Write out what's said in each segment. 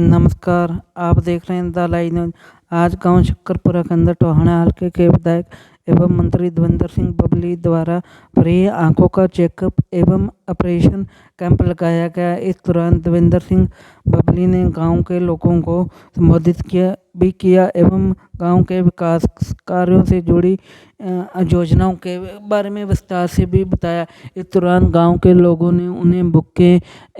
नमस्कार, आप देख रहे हैं द लाइव न्यूज। आज गांव शक्करपुरा के अंदर टोहाना हल्के के विधायक एवं मंत्री देवेंद्र सिंह बबली द्वारा फ्री आंखों का चेकअप एवं ऑपरेशन कैंप लगाया गया। इस दौरान देवेंद्र सिंह बबली ने गांव के लोगों को संबोधित किया एवं गांव के विकास कार्यों से जुड़ी योजनाओं के बारे में विस्तार से भी बताया। इस दौरान गांव के लोगों ने उन्हें बुक्के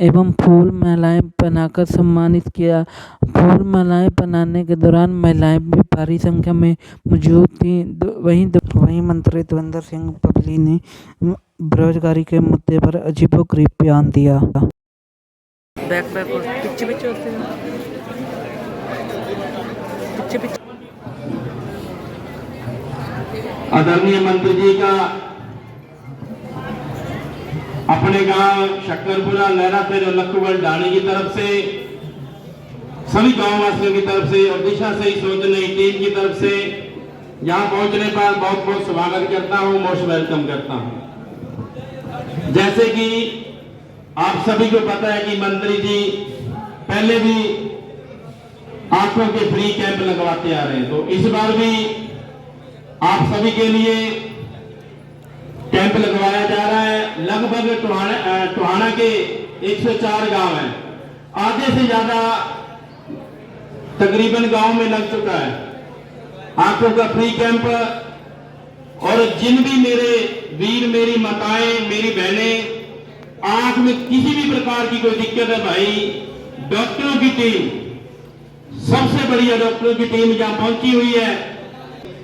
एवं फूल मालाएं पहनाकर सम्मानित किया। फूल मालाएं पहनाने के दौरान महिलाएं भी भारी संख्या में मौजूद थी। वहीं मंत्री देवेंद्र सिंह बबली ने बेरोजगारी के मुद्दे पर अजीबोगरीब बयान दिया। आदरणीय मंत्री जी का अपने गांव शक्करपुरा लहरातेर और लक्कुगढ़ ढाणी की तरफ से सभी गांव वासियों की तरफ से और दिशा सही सोचने टीम की तरफ से यहां पहुंचने पर बहुत बहुत स्वागत करता हूं, मोस्ट वेलकम करता हूं। जैसे कि आप सभी को पता है कि मंत्री जी पहले भी आंखों के फ्री कैंप लगवाते आ रहे हैं, तो इस बार भी आप सभी के लिए कैंप लगवाया जा रहा है। लगभग टोहाना के 104 गांव हैं, आधे से ज्यादा तकरीबन गांव में लग चुका है आंखों का फ्री कैंप। और जिन भी मेरे वीर, मेरी माताएं, मेरी बहनें आंख में किसी भी प्रकार की कोई दिक्कत है भाई, डॉक्टरों की टीम, सबसे बढ़िया डॉक्टरों की टीम यहां पहुंची हुई है।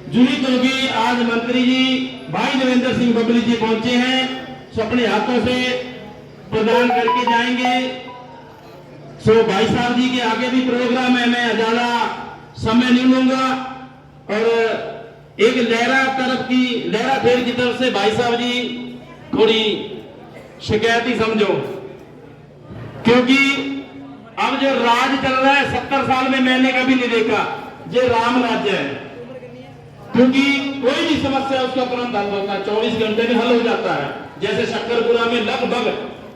जुड़ी होगी आज मंत्री जी भाई देवेंद्र सिंह बबली जी पहुंचे हैं, सो अपने हाथों से प्रदान करके जाएंगे। सो भाई साहब जी के आगे भी प्रोग्राम है, मैं ज्यादा समय नहीं लूंगा। और एक लहरातेर की तरफ से भाई साहब जी थोड़ी शिकायत ही समझो, क्योंकि अब जो राज चल रहा है 70 साल में मैंने कभी नहीं देखा, ये राम राज्य है। क्योंकि कोई भी समस्या उसका तुरंत हल होता है, 24 घंटे में हल हो जाता है। जैसे शक्करपुरा में लगभग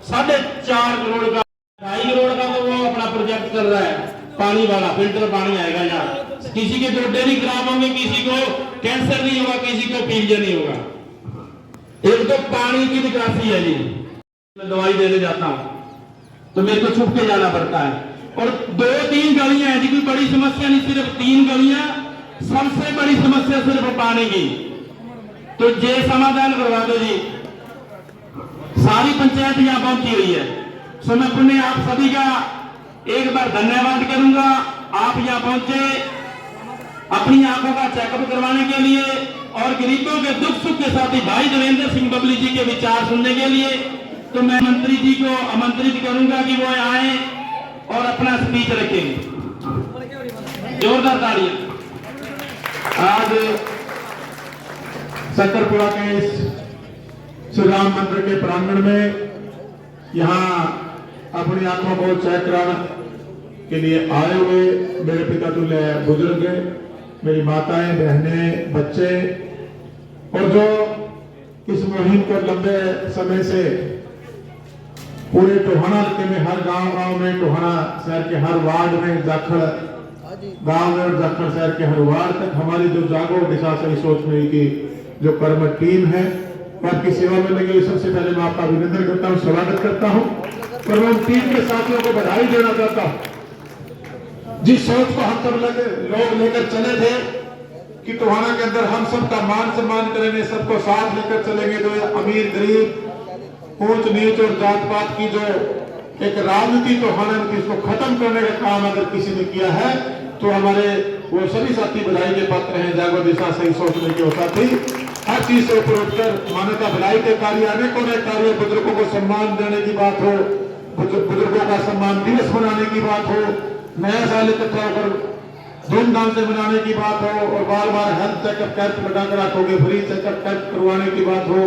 4.5 करोड़ का, 2.5 करोड़ का तो वो अपना प्रोजेक्ट कर रहा है, पानी वाला फिल्टर पानी आएगा यहाँ। किसी के गोड्डे नहीं खराब होंगे, किसी को कैंसर नहीं होगा, किसी को पीलिया नहीं होगा। एक तो पानी की निकासी है जी, मैं दवाई देने जाता हूं तो मेरे को छुप के जाना पड़ता है। और 2-3 गलियां हैं जी, कोई बड़ी समस्या नहीं, सिर्फ 3 गलियां, सबसे बड़ी समस्या सिर्फ पानी की, तो ये समाधान करवा दो जी। सारी पंचायत यहां पहुंची हुई है, सो मैं पुण्य आप सभी का एक बार धन्यवाद करूंगा। आप यहां पहुंचे अपनी आंखों का चेकअप करवाने के लिए और गरीबों के दुख सुख के साथ ही भाई देवेंद्र सिंह बबली जी के विचार सुनने के लिए। तो मैं मंत्री जी को आमंत्रित करूंगा कि वो आए और अपना स्पीच रखेंगे। जोरदार तालियां। आज शक्करपुरा के इस श्री राम मंदिर के प्रांगण में यहाँ अपनी आंखों को चेक कराने के लिए आए हुए मेरे पिता तुल्य बुजुर्ग, मेरी माताएं, बहनें, बच्चे, और जो इस मुहिम को लंबे समय से पूरे टोहाना हल्के में हर गांव में, टोहाना शहर के हर वार्ड में, जाखड़ गांव में और जाखड़ शहर के हर वार्ड तक हमारी जो जागो दिशा सही सोच में की जो कर्म टीम है, आपकी सेवा में लगी हुई, सबसे पहले मैं आपका अभिनंदन करता हूं, स्वागत करता हूं। और मैं टीम के साथियों को बधाई देना चाहता हूं। जिस सोच को हम सब लोग लेकर चले थे कि टोहाना के अंदर हम सबका मान सम्मान करेंगे, सबको साथ लेकर चलेंगे, तो अमीर गरीब, ऊंच नीच और जात पात की जो एक राजनीति टोहाना में इसको खत्म करने का काम अगर किसी ने किया है तो हमारे वो सभी साथी बधाई के पात्र हैं। जागो दिशा सही सोचने के साथी हर चीज से ऊपर उठकर मानवता भलाई के कार्य, अनेकों नए कार्य, बुजुर्गों को सम्मान देने की बात हो, बुजुर्गों का सम्मान दिवस मनाने की बात हो, नया साल इकट्ठा होकर धूमधाम से मनाने की बात हो, और बार बार हेल्थ चेकअप कैंप लगाकर रखोगे, फ्री चेकअप कैंप करवाने की बात हो,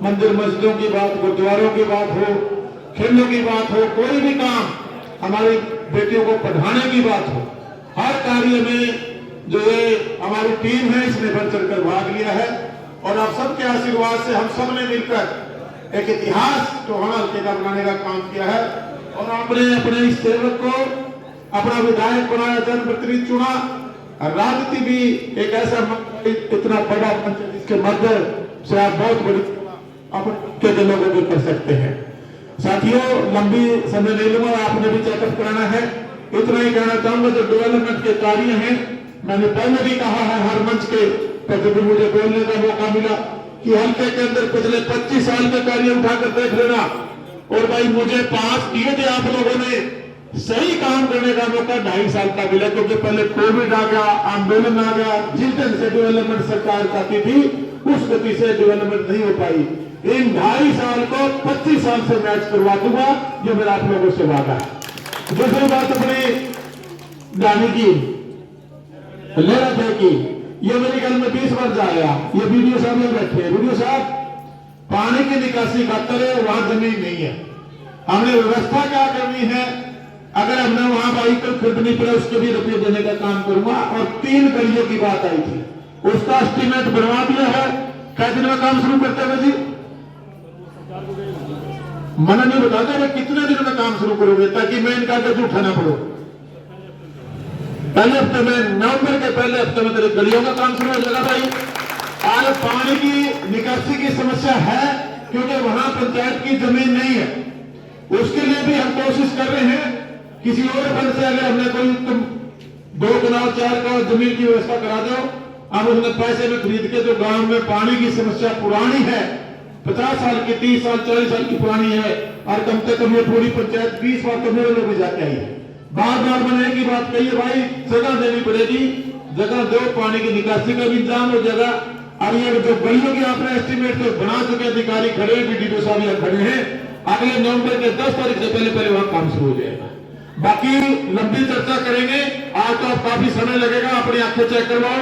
मंदिर मस्जिदों की बात, गुरुद्वारों की बात हो, खेलों की बात हो, कोई भी काम, हमारी बेटियों को पढ़ाने की बात हो, हर कार्य में जो ये हमारी टीम है इसने बढ़ चढ़कर भाग लिया है। और आप सबके आशीर्वाद से हम सब ने मिलकर एक इतिहास टोहाना हल्के का बनाने का काम किया है। और आपने अपने इस सेवक को अपना विधायक बनाया, जनप्रतिनिधि चुना। राजनीति भी एक ऐसा इतना बड़ा मंच है जिसके माध्यम से आप बहुत बड़ी अपने के लोगों को कर सकते हैं। साथियों, लंबी समय नहीं लूंगा, आपने भी चेकअप कराना है। इतना ही कहना चाहूंगा, जो डेवलपमेंट के कार्य हैं, मैंने पहले भी कहा है हर मंच के पर जब भी मुझे बोलने का मौका मिला कि हल्के के अंदर पिछले 25 साल के कार्य उठाकर देख लेना। और भाई मुझे पास किए थे आप लोगों ने, सही काम करने का मौका 2.5 साल का मिला, क्योंकि पहले कोविड आ गया, आंदोलन आ गया, जिस ढंग से डेवलपमेंट सरकार चाहती थी उस गति से डेवलपमेंट नहीं हो पाई। इन 2.5 साल को 25 साल से मैच करवा दूंगा, ये मेरा आप लोगों से वादा है। दूसरी बात अपनी गाने की लेरा थे की, ये मेरी गल में 20 बार जाया। ये वीडियो साहब में बैठे हैं, वीडियो साहब पानी की निकासी खातर है, वहां जमीन नहीं है, हमने व्यवस्था क्या करनी है। अगर हमने वहां व्हीकल खरीदनी पड़े उसके भी रुपये देने का काम करूंगा। और 3 गलियों की बात आई थी, उसका एस्टीमेट बनवा दिया है। कै दिन में काम शुरू करते हुए जी, मन नहीं बताते मैं कितने दिन में काम शुरू करोगे, ताकि मैं इनका कर्ज उठाना पड़ो। पहले हफ्ते में, नवंबर के पहले हफ्ते में तेरे गलियों का काम शुरू हो जाएगा भाई। आज पानी की निकासी की समस्या है, क्योंकि वहां पंचायत की जमीन नहीं है। उसके लिए भी हम कोशिश कर रहे हैं, किसी और फंड से अगर हमने कोई तुम 2 कनाल 4 कनाल जमीन की व्यवस्था करा दो, हम उसने पैसे में खरीद के, जो गांव में पानी की समस्या पुरानी है, 50 साल की, 30 साल 40 साल की पुरानी है, और कम से कम ये पूरी पंचायत 20 बार तो मेरे लोग जाके आई है। बार बार मैंने एक ही बात कही है, भाई जगह देनी पड़ेगी, जगह दो, पानी की निकासी का भी इंतजाम हो जाएगा। और ये जो गलियों की आपने एस्टीमेट तो बना चुके अधिकारी खड़े हैं, बीडीओ साहब यहाँ खड़े हैं, अगले नवंबर के 10 तारीख से पहले वहां काम शुरू हो जाएगा। बाकी लंबी चर्चा करेंगे, आज तो आप काफी समय लगेगा। अपनी आंखें चेक करवाओ,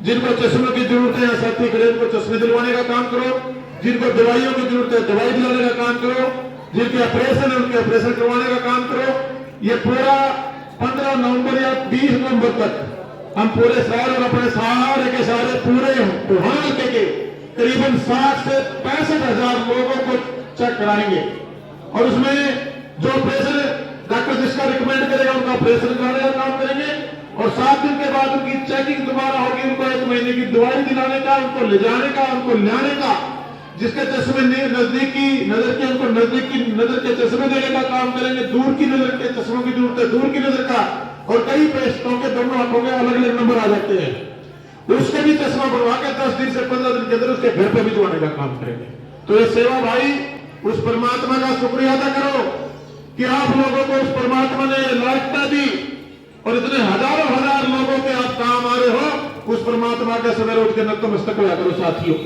जिनको चश्मे की जरूरत है, साथी खड़े, उनको चश्मे दिलवाने का काम करो, जिनको दवाइयों की जरूरत है दवाई दिलाने का काम करो, जिनके ऑपरेशन है उनके ऑपरेशन करवाने का काम करो। ये पूरा 15 नवंबर या 20 नवंबर तक हम पूरे शहर और अपने सारे के सारे पूरे बुहान के करीबन 60 से 65 हजार लोगों को चेक कराएंगे। और उसमें जो ऑपरेशन डॉक्टर जिसका रिकमेंड करेगा उनका ऑपरेशन कराने का काम करेंगे। और 7 दिन के बाद उनकी चेकिंग दोबारा होगी, उनको 1 महीने की दवाई दिलाने का, उनको ले जाने का, उनको लाने का, जिसके चश्मे नजदीकी नजर के, उनको नजदीकी नजर के चश्मे देने का काम करेंगे। दूर की नजर के चश्मों की जरूरत है, दूर की नजर का। और कई पेशेंटों के दोनों आंखों के अलग अलग नंबर आ जाते हैं, उसके भी चश्मा बनवा के 10 दिन से 15 दिन के अंदर उसके घर पे भी दवाने का काम करेंगे। तो ये सेवा भाई, उस परमात्मा का शुक्रिया अदा करो कि आप लोगों को उस परमात्मा ने लायकता दी और इतने हजारों हजार लोगों के आप काम आ रहे हो। उस परमात्मा के सवेरे उठ के नतमस्तक होया करो साथियों।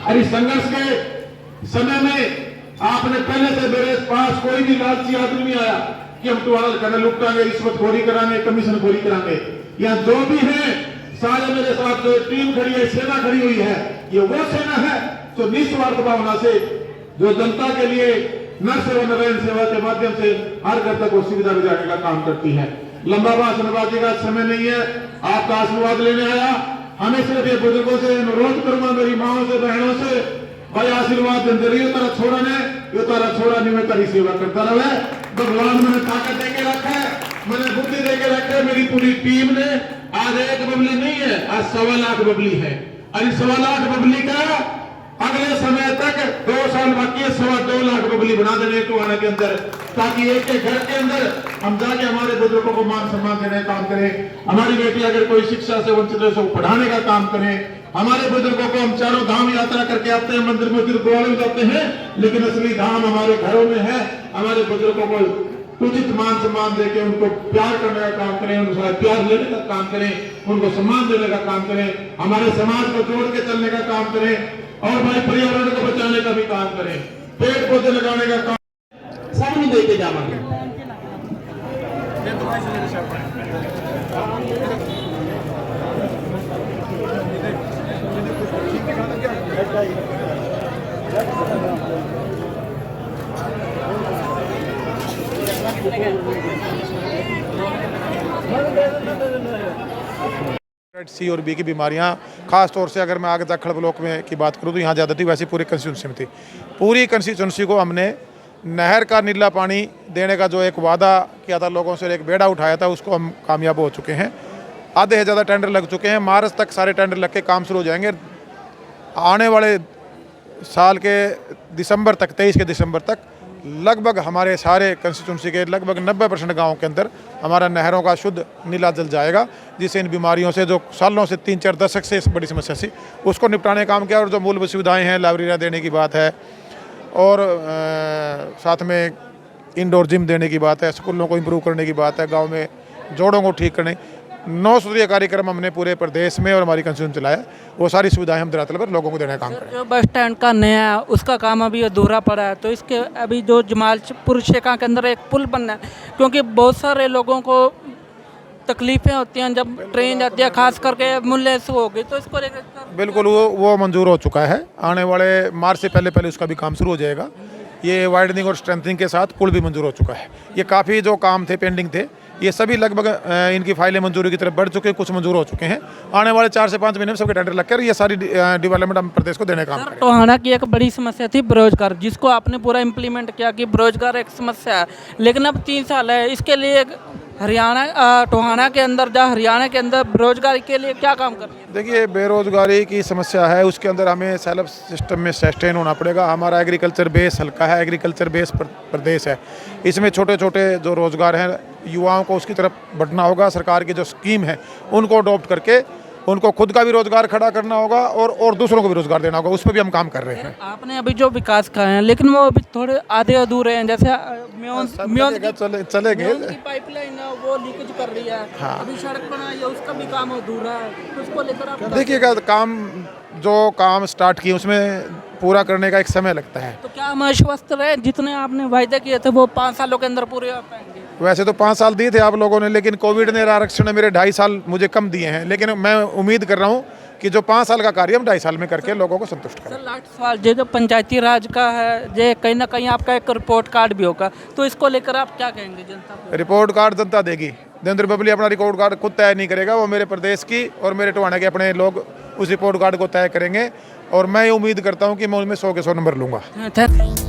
और इस संघर्ष के समय में आपने पहले से मेरे पास कोई भी लालची आदमी नहीं आया कि हम तुम्हारा करने लुटाएंगे, रिश्वतखोरी कराएंगे, कमीशन खोरी कराएंगे। या जो भी है सारे मेरे साथ जो टीम खड़ी है, सेना खड़ी हुई है, ये वो सेना है जो निस्वार्थ भावना से, जो जनता के लिए न सेवा नारायण सेवा के माध्यम से हर घर तक वो सुविधा दिलाने का काम करती है। लंबा भाषणबाजी का समय नहीं है, आपका आशीर्वाद लेने आया। हमें सिर्फ ये बुजुर्गों से अनुरोध करूंगा, मेरी माओ से, बहनों से, भाई आशीर्वाद दे, यो तारा छोड़ा ने, यो तारा छोड़ा नहीं, मैं तारी सेवा करता रहे। भगवान मैंने ताकत देके रखा है, मैंने बुद्धि देके रखा है। मेरी पूरी टीम ने आज 1 बबली नहीं है, आज 1.25 लाख बबली है। और इस 1.25 लाख बबली का अगले समय तक 2 साल बाकी है, 2.25 लाख बबली बना देने टोहाना के अंदर, ताकि एक के घर के अंदर हम जाके हमारे बुजुर्गों को मान सम्मान देने का काम करें। हमारी बेटी अगर कोई शिक्षा से वंचित है उसको पढ़ाने का काम करें। हमारे बुजुर्गों को हम चारों धाम यात्रा करके आते हैं, मंदिर में गुरुद्वारे में जाते हैं, लेकिन असली धाम हमारे घरों में है। हमारे बुजुर्गों को उचित मान सम्मान देके उनको प्यार करने का काम करें, उनसे प्यार लेने का काम करें, उनको सम्मान देने का काम करें, हमारे समाज को जोड़ के चलने का काम करें। और भाई पर्यावरण को बचाने का भी काम करें, पेड़ पौधे लगाने का काम सब नहीं देके जाएंगे। सी और बी की बीमारियां, खास तौर से अगर मैं आगे दखल ब्लॉक में की बात करूं तो यहाँ ज़्यादा थी, वैसे पूरी कंस्टिट्यूंसी में थी। पूरी कंस्टिट्यूंसी को हमने नहर का नीला पानी देने का जो एक वादा किया था लोगों से, एक बेड़ा उठाया था, उसको हम कामयाब हो चुके हैं। आधे से ज़्यादा टेंडर लग चुके हैं। मार्च तक सारे टेंडर लग के काम शुरू हो जाएंगे। आने वाले साल के दिसंबर तक, 23 के दिसंबर तक लगभग हमारे सारे कंस्टिट्यूंसी के लगभग 90% गाँव के अंदर हमारा नहरों का शुद्ध नीला जल जाएगा, जिससे इन बीमारियों से जो सालों से 3-4 दशक से इस बड़ी समस्या थी उसको निपटाने का काम किया। और जो मूलभूत सुविधाएँ हैं, लाइब्रेरियाँ देने की बात है और साथ में इंडोर जिम देने की बात है, स्कूलों को इम्प्रूव करने की बात है, गाँव में जोड़ों को ठीक करने, 9 सूत्रीय कार्यक्रम हमने पूरे प्रदेश में और हमारी कंस्टिट्यूंसी चलाया। वो सारी सुविधाएं हम धरातल पर लोगों को देने का काम करें। जो बस स्टैंड का नया है, उसका काम अभी अधूरा पड़ा है, तो इसके अभी जो जमालपुर शेखा के अंदर एक पुल बनना है, क्योंकि बहुत सारे लोगों को तकलीफें होती हैं जब ट्रेन जाती है, खास करके एम्बुलेंस हो गई, तो इसको लेकर बिल्कुल वो मंजूर हो चुका है। आने वाले मार्च से पहले उसका भी काम शुरू हो जाएगा। ये वाइडनिंग और स्ट्रेंथनिंग के साथ पुल भी मंजूर हो चुका है। ये काफ़ी जो काम थे पेंडिंग थे, ये सभी लगभग इनकी फाइलें मंजूरी की तरफ बढ़ चुके हैं, कुछ मंजूर हो चुके हैं। आने वाले 4 से 5 महीने में सबके टेंडर लगकर ये सारी डेवलपमेंट हम प्रदेश को देने का काम करेंगे। टोहाना की एक बड़ी समस्या थी बेरोजगार, जिसको आपने पूरा इम्प्लीमेंट किया कि बेरोजगार एक समस्या है, लेकिन अब 3 साल है। इसके लिए हरियाणा टोहाना के अंदर हरियाणा के अंदर बेरोजगारी के लिए क्या काम कर रही है? देखिए, बेरोजगारी की समस्या है, उसके अंदर हमें सेल्फ सिस्टम में सस्टेन होना पड़ेगा। हमारा एग्रीकल्चर बेस हल्का है, एग्रीकल्चर बेस प्रदेश है। इसमें छोटे छोटे जो रोज़गार हैं, युवाओं को उसकी तरफ बढ़ना होगा। सरकार की जो स्कीम है उनको अडॉप्ट करके उनको खुद का भी रोज़गार खड़ा करना होगा और दूसरों को भी रोज़गार देना होगा। उस पर भी हम काम कर रहे हैं। आपने अभी जो विकास कहा है, लेकिन वो अभी थोड़े आधे अधूरे हैं, जैसे चलेंगे। पाइपलाइन है वो लीकेज कर रही है। हाँ। अभी सड़क बनाई है, उसका भी काम अधूरा है, तो उसको लेकर आप देखिएगा, काम स्टार्ट किए उसमें पूरा करने का एक समय लगता है। तो क्या हम आश्वस्त रहे, जितने आपने वायदे किए थे वो 5 सालों के अंदर पूरे हो पाएंगे? वैसे तो 5 साल दिए थे आप लोगों ने, लेकिन कोविड ने आरक्षण मेरे 2.5 साल मुझे कम दिए हैं। लेकिन मैं उम्मीद कर रहा हूँ कि जो 5 साल का कार्य हम 2.5 साल में करके लोगों को संतुष्ट करें। सर, लास्ट सवाल, जो पंचायती राज का है, ये कहीं ना कहीं आपका एक रिपोर्ट कार्ड भी होगा, तो इसको लेकर आप क्या कहेंगे जनता को? रिपोर्ट कार्ड जनता देगी। देवेंद्र बबली अपना रिपोर्ट कार्ड खुद तय नहीं करेगा, वो मेरे प्रदेश की और मेरे टोहाना के अपने लोग उस रिपोर्ट कार्ड को तय करेंगे। और मैं ये उम्मीद करता हूँ कि मैं उसमें 100 के 100 नंबर लूँगा। थैंक